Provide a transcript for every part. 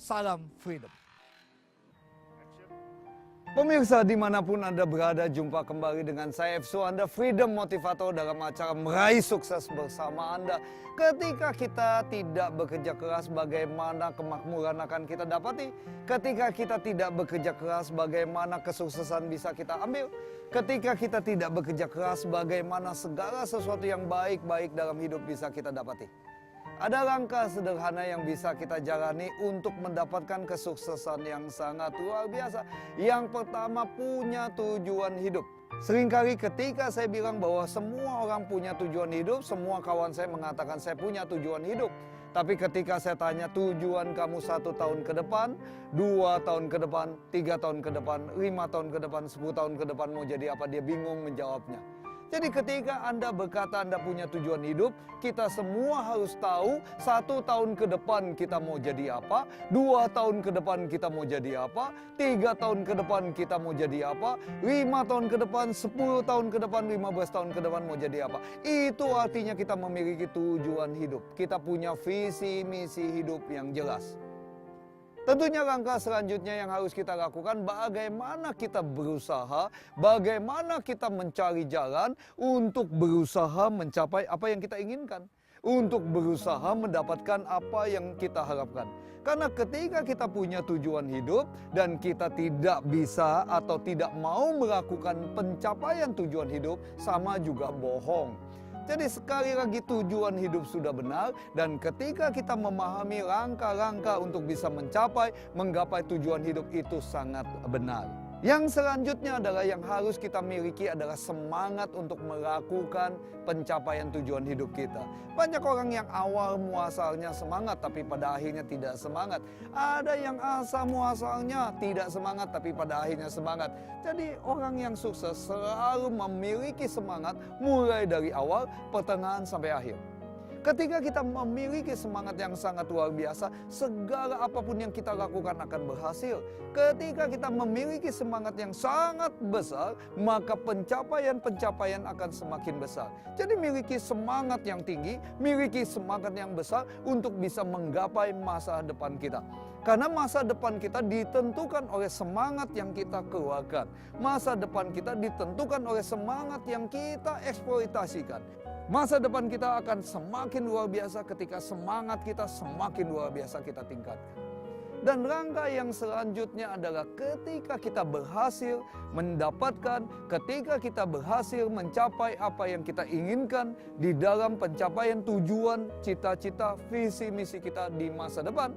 Salam Freedom. Pemirsa dimanapun Anda berada, jumpa kembali dengan saya Efsu Anda, Freedom Motivator, dalam acara Meraih Sukses bersama Anda. Ketika kita tidak bekerja keras, bagaimana kemakmuran akan kita dapati? Ketika kita tidak bekerja keras, bagaimana kesuksesan bisa kita ambil? Ketika kita tidak bekerja keras, bagaimana segala sesuatu yang baik-baik dalam hidup bisa kita dapati? Ada langkah sederhana yang bisa kita jalani untuk mendapatkan kesuksesan yang sangat luar biasa. Yang pertama, punya tujuan hidup. Seringkali ketika saya bilang bahwa semua orang punya tujuan hidup, semua kawan saya mengatakan saya punya tujuan hidup. Tapi ketika saya tanya tujuan kamu 1 tahun ke depan, 2 tahun ke depan, 3 tahun ke depan, 5 tahun ke depan, 10 tahun ke depan mau jadi apa, dia bingung menjawabnya. Jadi ketika Anda berkata Anda punya tujuan hidup, kita semua harus tahu 1 tahun ke depan kita mau jadi apa, 2 tahun ke depan kita mau jadi apa, 3 tahun ke depan kita mau jadi apa, 5 tahun ke depan, 10 tahun ke depan, 15 tahun ke depan mau jadi apa. Itu artinya kita memiliki tujuan hidup. Kita punya visi misi hidup yang jelas. Tentunya langkah selanjutnya yang harus kita lakukan, bagaimana kita berusaha, bagaimana kita mencari jalan untuk berusaha mencapai apa yang kita inginkan. Untuk berusaha mendapatkan apa yang kita harapkan. Karena ketika kita punya tujuan hidup dan kita tidak bisa atau tidak mau melakukan pencapaian tujuan hidup, sama juga bohong. Jadi sekali lagi tujuan hidup sudah benar, dan ketika kita memahami langkah-langkah untuk bisa menggapai tujuan hidup itu sangat benar. Yang selanjutnya adalah yang harus kita miliki adalah semangat untuk melakukan pencapaian tujuan hidup kita. Banyak orang yang awal muasalnya semangat tapi pada akhirnya tidak semangat. Ada yang asal muasalnya tidak semangat tapi pada akhirnya semangat. Jadi orang yang sukses selalu memiliki semangat mulai dari awal, pertengahan sampai akhir. Ketika kita memiliki semangat yang sangat luar biasa, segala apapun yang kita lakukan akan berhasil. Ketika kita memiliki semangat yang sangat besar, maka pencapaian-pencapaian akan semakin besar. Jadi miliki semangat yang tinggi, miliki semangat yang besar untuk bisa menggapai masa depan kita. Karena masa depan kita ditentukan oleh semangat yang kita keluarkan. Masa depan kita ditentukan oleh semangat yang kita eksploitasikan. Masa depan kita akan semakin luar biasa ketika semangat kita semakin luar biasa kita tingkatkan. Dan langkah yang selanjutnya adalah ketika kita berhasil mendapatkan, ketika kita berhasil mencapai apa yang kita inginkan di dalam pencapaian tujuan, cita-cita, visi misi kita di masa depan,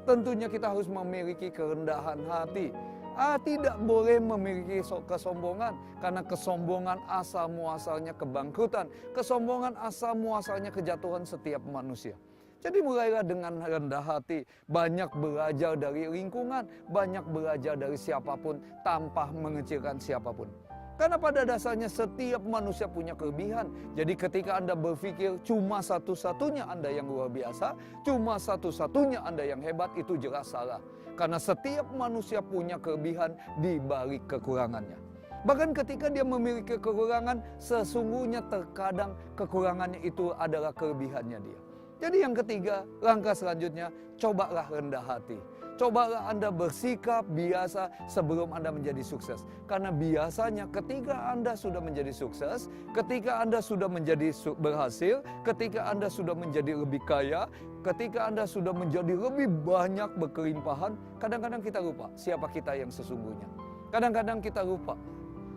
tentunya kita harus memiliki kerendahan hati. Tidak boleh memiliki kesombongan, karena kesombongan asal muasalnya kebangkrutan, kesombongan asal muasalnya kejatuhan setiap manusia. Jadi mulailah dengan rendah hati, banyak belajar dari lingkungan, banyak belajar dari siapapun tanpa mengecilkan siapapun. Karena pada dasarnya setiap manusia punya kelebihan. Jadi ketika Anda berpikir cuma satu-satunya Anda yang luar biasa, cuma satu-satunya Anda yang hebat, itu jelas salah. Karena setiap manusia punya kelebihan di balik kekurangannya. Bahkan ketika dia memiliki kekurangan, sesungguhnya terkadang kekurangannya itu adalah kelebihannya dia. Jadi yang ketiga, langkah selanjutnya, cobalah rendah hati. Cobalah Anda bersikap biasa sebelum Anda menjadi sukses. Karena biasanya ketika Anda sudah menjadi sukses, ketika Anda sudah menjadi berhasil, ketika Anda sudah menjadi lebih kaya, ketika Anda sudah menjadi lebih banyak berkelimpahan, kadang-kadang kita lupa siapa kita yang sesungguhnya. Kadang-kadang kita lupa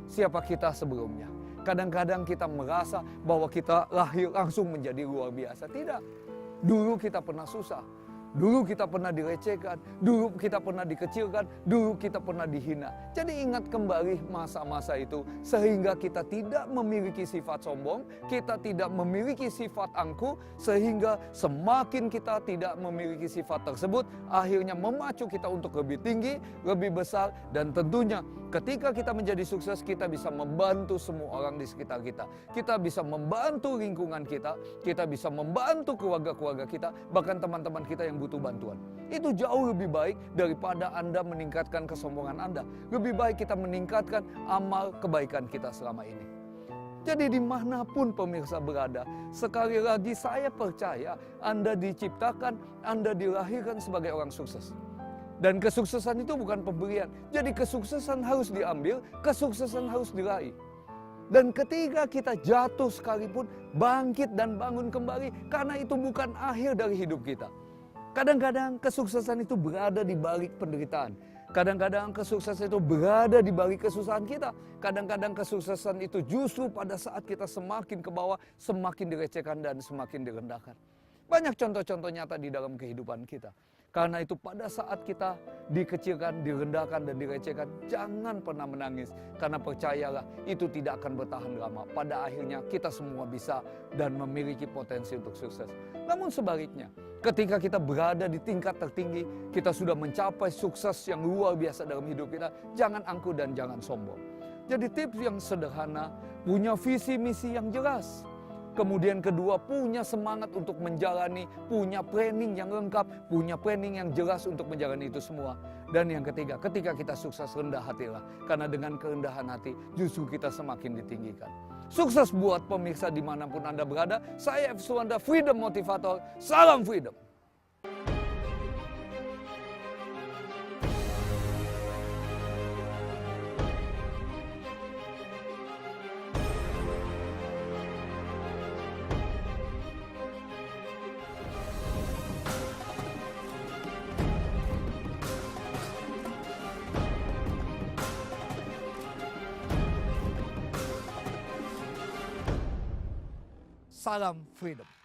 siapa kita sebelumnya. Kadang-kadang kita merasa bahwa kita lahir langsung menjadi luar biasa. Tidak. Dulu kita pernah susah. Dulu kita pernah dilecehkan, dulu kita pernah dikecilkan, dulu kita pernah dihina. Jadi ingat kembali masa-masa itu sehingga kita tidak memiliki sifat sombong, kita tidak memiliki sifat angkuh, sehingga semakin kita tidak memiliki sifat tersebut, akhirnya memacu kita untuk lebih tinggi, lebih besar, dan tentunya ketika kita menjadi sukses, kita bisa membantu semua orang di sekitar kita. Kita bisa membantu lingkungan kita bisa membantu keluarga-keluarga kita, bahkan teman-teman kita yang butuh bantuan. Itu jauh lebih baik daripada Anda meningkatkan kesombongan Anda. Lebih baik kita meningkatkan amal kebaikan kita selama ini. Jadi dimanapun pemirsa berada, sekali lagi saya percaya Anda diciptakan, Anda dilahirkan sebagai orang sukses. Dan kesuksesan itu bukan pemberian. Jadi kesuksesan harus diambil, kesuksesan harus diraih. Dan ketika kita jatuh sekalipun, bangkit dan bangun kembali, karena itu bukan akhir dari hidup kita. Kadang-kadang kesuksesan itu berada di balik penderitaan. Kadang-kadang kesuksesan itu berada di balik kesusahan kita. Kadang-kadang kesuksesan itu justru pada saat kita semakin ke bawah, semakin direcehkan dan semakin direndahkan. Banyak contoh-contoh nyata di dalam kehidupan kita. Karena itu pada saat kita dikecilkan, direndahkan, dan direcehkan, jangan pernah menangis. Karena percayalah, itu tidak akan bertahan lama. Pada akhirnya kita semua bisa dan memiliki potensi untuk sukses. Namun sebaliknya, ketika kita berada di tingkat tertinggi, kita sudah mencapai sukses yang luar biasa dalam hidup kita, jangan angkuh dan jangan sombong. Jadi tips yang sederhana, punya visi misi yang jelas. Kemudian kedua, punya semangat untuk menjalani, punya planning yang lengkap, punya planning yang jelas untuk menjalani itu semua. Dan yang ketiga, ketika kita sukses, rendah hatilah. Karena dengan kerendahan hati, justru kita semakin ditinggikan. Sukses buat pemirsa dimanapun Anda berada. Saya F. Suwanda, Freedom Motivator. Salam Freedom! Salam Freedom!